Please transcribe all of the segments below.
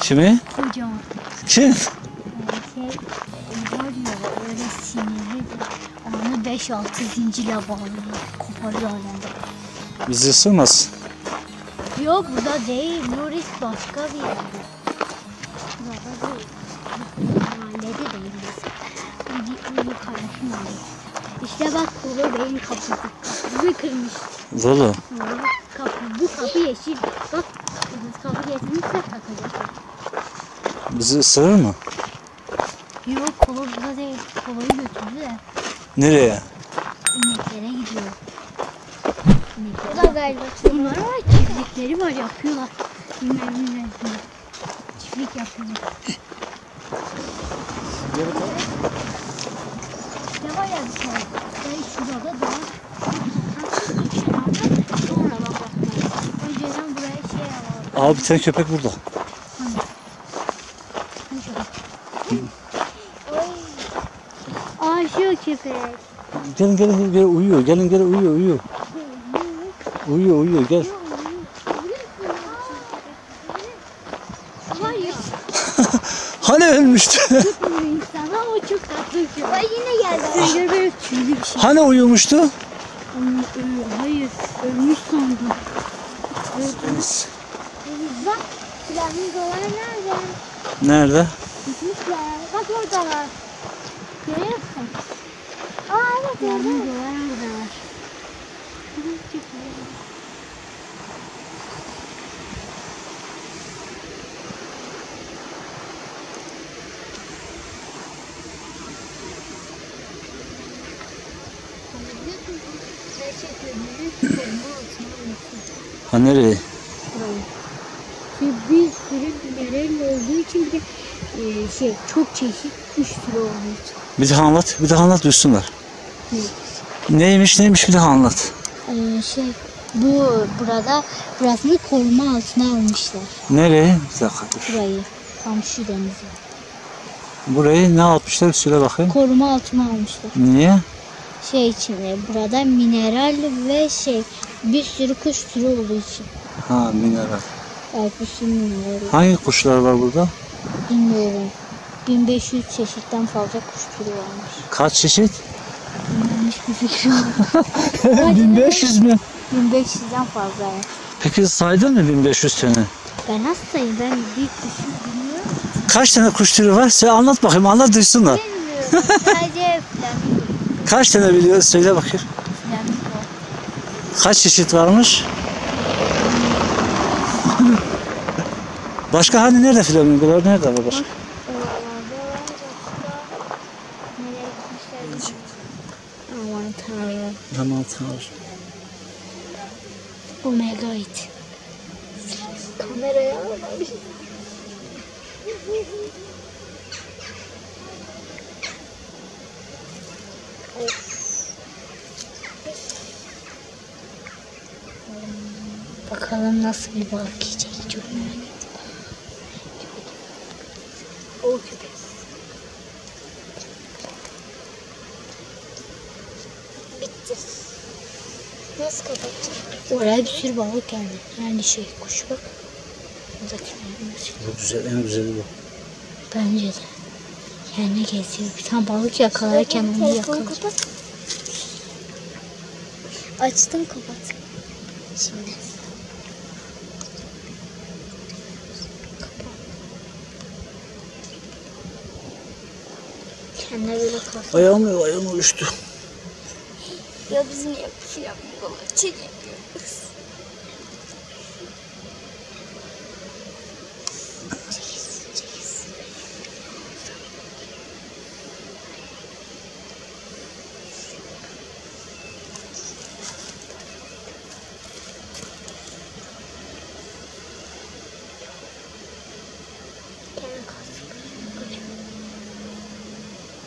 Kimi? Kocaman. Kim? Var ya öyle sinirlidir. Onu 5-6 zincirle bağlıyor. Koparıyor alende. Bizi ısırmaz. Yok burada değil. Nuris başka bir yerde. Burada değil. Mahallede değil. Uyu kardeşim mahallede. İşte bak Dolu Bey'in kapısı. Kapıyı kırmış. Dolu. Bu kapı yeşil. Bak kapı yeşilmişse takacak. Bizi ısırır mı? Yok kolu burada değil. Koloyu götürdü de. Nereye? İneklere gidiyor. Bu da galiba. Bunlar var, çiftlikleri var, yapıyorlar. Bilmem. Çiftlik yapıyorlar. Ne var ya bir şey? Ben şurada da var. Sonra bak. Önceden buraya şey alalım. Aa bir tane köpek burada. Aa şu köpek. Gelin uyuyor. Gelin uyuyor. Uyuyor gel. Hayır. Hani ölmüştü? Sana o çok tatlı bir şey. Ay yine geldi. Sen böyle tüylü bir şey. Hani uyumuştu? Hayır. Ölmüş sandım. Bak. Flamingolar nerede? Nerede? Gitmişler. Bak oradalar. Görüyor musun? Aa evet. Flamingolar oradalar. Ha nereye? Bir sürü mineral olduğu için bir de çok çeşit kuş türü olduğu için. Bir daha anlat duysunlar. Neymiş bir daha anlat. Burasını koruma altına almışlar. Nereye? Bir dakika dur. Burayı. Tam şu denizi. Burayı ne yapmışlar? Söyle bakayım. Koruma altına almışlar. Niye? Burada mineral ve bir sürü kuş türü olduğu için. Ha mineral. Bir sürü mineral. Hangi kuşlar var burada? Bilmiyorum. 1500 çeşitten fazla kuş türü varmış. Kaç çeşit? Hiçbir fikrim yok. 1500 mü? 1500'den fazla ya. Peki saydın mı 1500 tane? Ben hastayım. Ben bir kuşu bilmiyorum. Kaç tane kuş türü var? Sen anlat bakayım. Anlat duysunlar. Bilmiyorum. Sadece flamingo. Kaç tane biliyorsun? Söyle bakayım. Flamingo. Kaç çeşit varmış? Başka hani nerede flamingolar? Nerede var başka? Aman tanrım. Aman tanrım. Oh my god. Kameraya almamış. Bakalım nasıl bir balık yiyecek, çok merak ettim. O köpek. Bitti. Nasıl kapatacağım? Oraya bir sürü balık geldi. Yani kuş bak. Bu güzel, en güzeli bu. Bence de. Yani geziyor. Bir tane balık yakalarken onu yakalar. Açtım kapat. Şimdi. Kendine böyle kalsın. Ayağım uyuştu. Ya biz niye bir şey yapmıyorlar? Çekemiyoruz. Çekiz.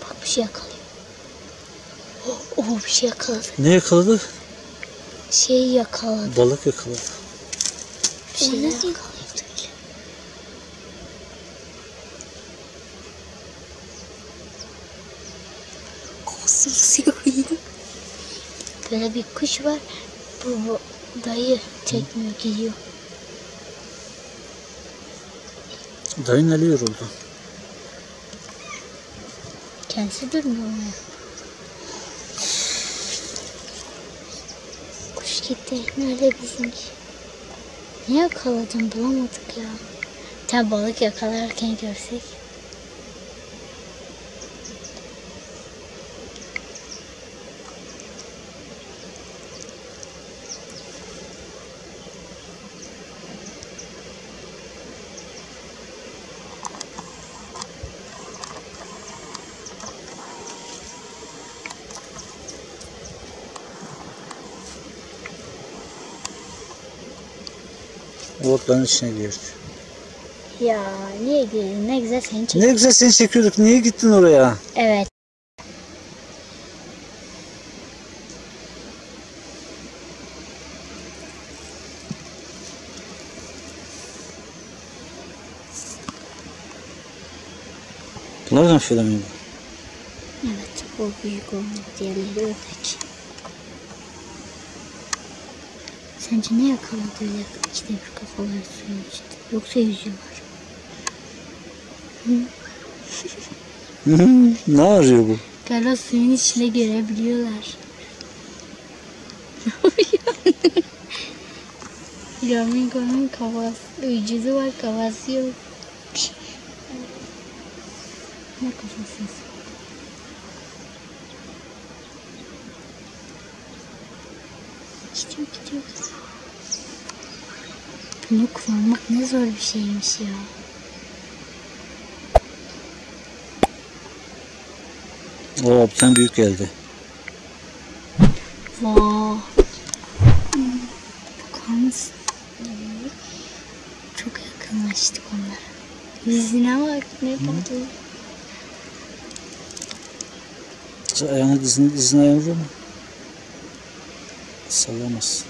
Bak bir şey yakalıyor. Bir şey yakaladı. Ne yakaladı? Yakaladı. Balık yakaladı. Bir şey yakaladı. Kokusu yok. Böyle bir kuş var. Bu dayı çekmiyor, gidiyor. Dayın eli yoruldu. Kendisi durmuyor mu? Kuş gitti. Nerede bizimki? Ne yakaladım bulamadık ya. Tabi balık yakalarken görsek. Otların içine girdi. Ya niye girdin? Ne güzel seni çekti. Ne güzel seni çekiyorduk. Niye gittin oraya? Evet. Bunlardan felamin. Evet. O büyük olmalı. Diğerleri ördek. Sence ne yakaladı öyle ikide bir kafalar suyun içinde? Yoksa yüzüyorlar. Ne arıyor bu? Galiba suyun içinde görebiliyorlar. Flamingonun kafası, vücudu var, kafası yok. Ne kafası? Gidiyor. Bunu kullanmak ne zor bir şeymiş ya. Oo, bir tane büyük geldi. Vaa. Bakar mısın? Çok yakınlaştık onlara. Yüzüne bak ne tatlı. Ayağını dizine ayağını vurma. Sallamaz.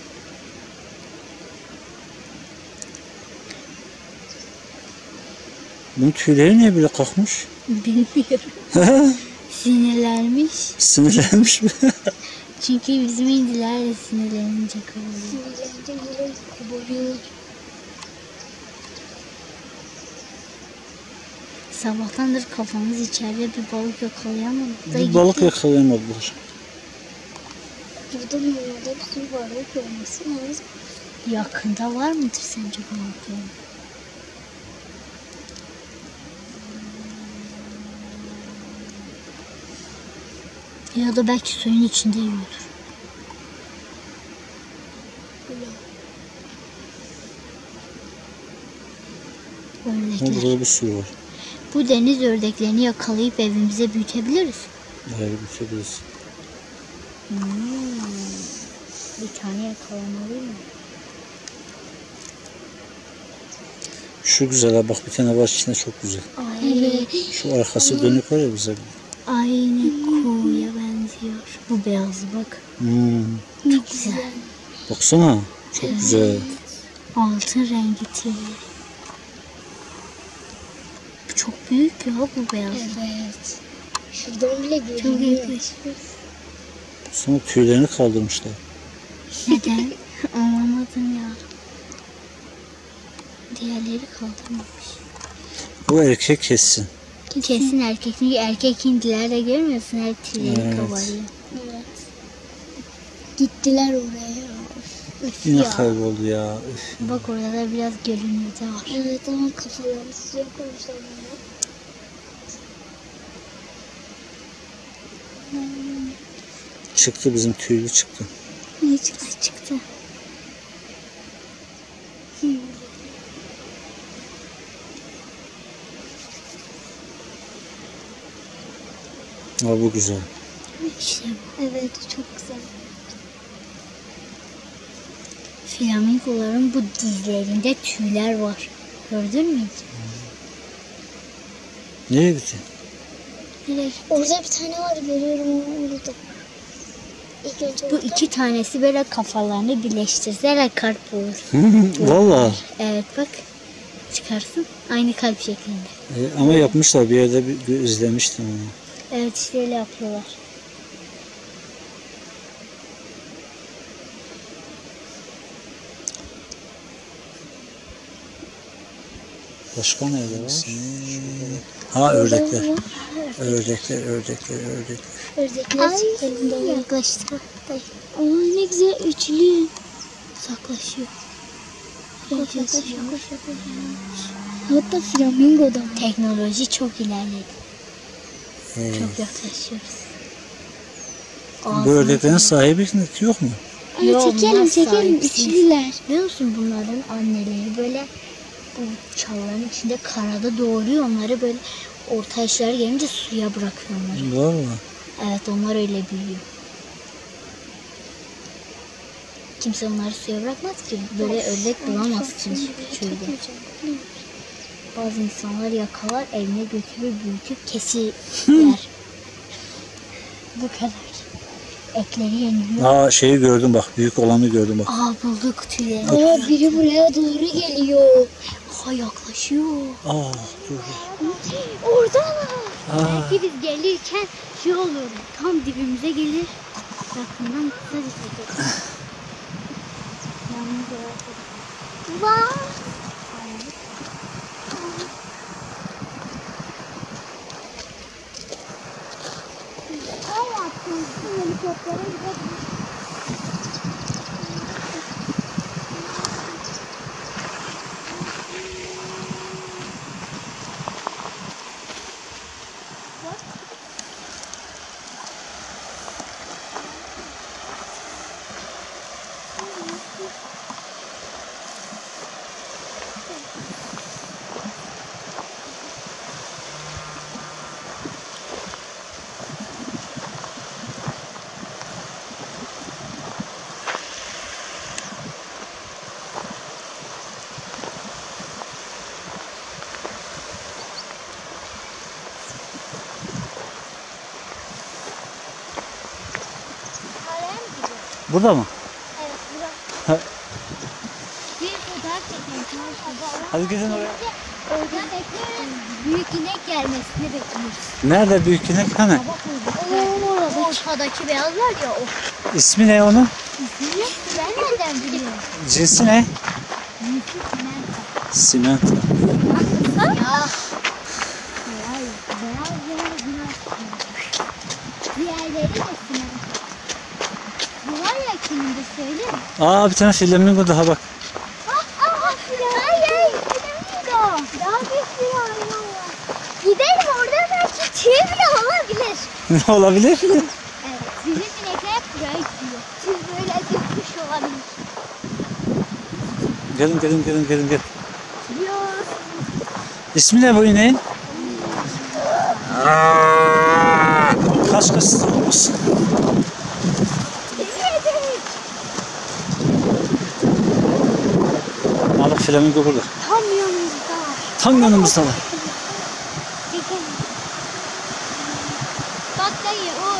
Bunun tüyleri niye böyle kalkmış? Bilmiyorum. Sinirlenmiş. Sinirlenmiş mi? Çünkü bizim indiler de sinirlenince kabarıyor. Sinirlenince kabarıyor. Sabahtandır kafamız içeride bir balık yakalayamadık. Bir balık yakalayamadılar. Burada normalde bir sürü balık olması lazım. Yakında var mıdır sence balıkların? Ya da belki suyun içinde yiyordur. Ördekler. Burada bir sürü var. Bu deniz ördeklerini yakalayıp evimize büyütebiliriz. Hayır, büyütebiliriz. Bir tane yakalamalıyım. Şu güzel ha, bak bir tane var içinde, çok güzel. Ay, Şu arkası dönük var ya güzel. aynı kuğuya benziyor. Bu beyaz bak. Çok güzel. Baksana, çok güzel. Altın rengi tüyü. Bu çok büyük ya bu beyaz. Evet. Şuradan bile görünüyor. Çok yaklaşıyor. Sonra tüylerini kaldırmışlar. Neden? Anlamadım ya. Diğerleri kaldırmamış. Bu erkek kessin. Kesin erkek. Çünkü erkek indiler de görmüyorsun. Her tüyleri kabarıyor. Evet. Gittiler oraya. Yine kayboldu ya. Bak orada da biraz görünürde var. Evet ama kafalarını suya koymuşlar. Çıktı, bizim tüylü çıktı. Ne çıktı? Çıktı. Ha, bu güzel. İşte bu. Evet, çok güzel. Flamingoların bu dizlerinde tüyler var. Gördün mü hiç? Nereye gitti? Nereye gitti? Orada bir tane var, görüyorum orada. İlk önce bu iki tanesi böyle kafalarını birleştirseler kalp olur. Valla. Evet bak. Çıkarsın. Aynı kalp şeklinde. Ama yapmışlar, bir yerde bir izlemiştim onu. Evet işte öyle yapıyorlar. Başka nerede var? Ha ördekler. Ördekler. Ördekler çekildi. Yaklaştı. Aa ne güzel üçlü. Saklaşıyor. Hatta flamingo da. Teknoloji çok ilerledi. Çok yaklaşıyoruz. Bu ördeklerin sahibi yok mu? Çekelim üçlüler. Biliyor musun bunların anneleri böyle bu çalıların içinde karada doğuruyor, onları böyle orta yaşlara gelince suya bırakıyor onları. Valla. Evet, onlar öyle büyüyor. Kimse onları suya bırakmaz ki. Böyle ördek bulamazsın çölde. Bazı insanlar yakalar, evine götürür, büyütüp kesiler. Bu kadar. Etleri yeniliyor. Şeyi gördüm bak. Büyük olanı gördüm bak. Bulduk tüyleri. Biri buraya doğru geliyor. Yaklaşıyor. Dur. Oradalar. Belki biz gelirken olur. Tam dibimize gelir. Yakından kısa düşecek. Vay. Helikoptere gidelim. Burada mı? Evet, burada. Bir fotoğraf çekelim. Hadi gidin oraya. Orada bekliyoruz. Büyük inek gelmesini bekliyoruz. Nerede büyük inek? Hani? Orada. Ortadaki beyaz var ya o. İsmi ne onun? Ben nereden biliyorum? Cinsi ne? Simento. Ya. Diğerleri de simento. Bu var ya kiminde söyle. Bir tane flamingo daha bak. Hayır, flamingo. Daha bir sürü hayvan var. Gidelim, orada belki tüy bile olabilir. Ne olabilir? Evet, bizim inekler hep buraya gidiyor. Tüy böyle dökmüş olabilir. Gelin. Yok. İsmi ne bu ineğin? Kaç olmasın? Bak flamingo burada. Tam yanımızda var. Bak dayı, o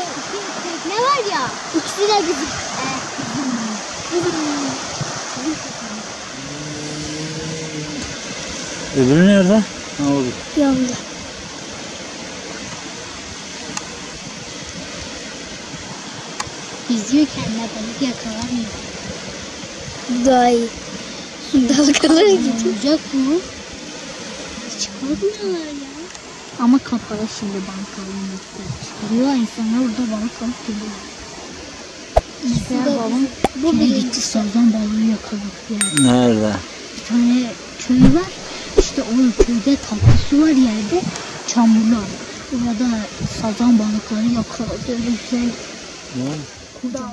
ne var ya? İkisi de bizim. Öbürü nerede? Oldu. Yandı. Yüzüyor kendine, balık yakalamıyor. Daha iyi. Dalgalara gidiyor. Olacak bu. Çıkarmıyorlar ya. Ama kapalı şimdi bankalarını çıkarıyor. İnsanlar orada balık alıp geliyor. Mesela babam şöyle gitti, sazan balığı yakaladı yani. Nerede? Bir tane köy var. İşte o köyde tatlı su var yerde. Çamurlu. Orada sazan balıkları yakaladı. Öyle güzel. Ne? Kocaman.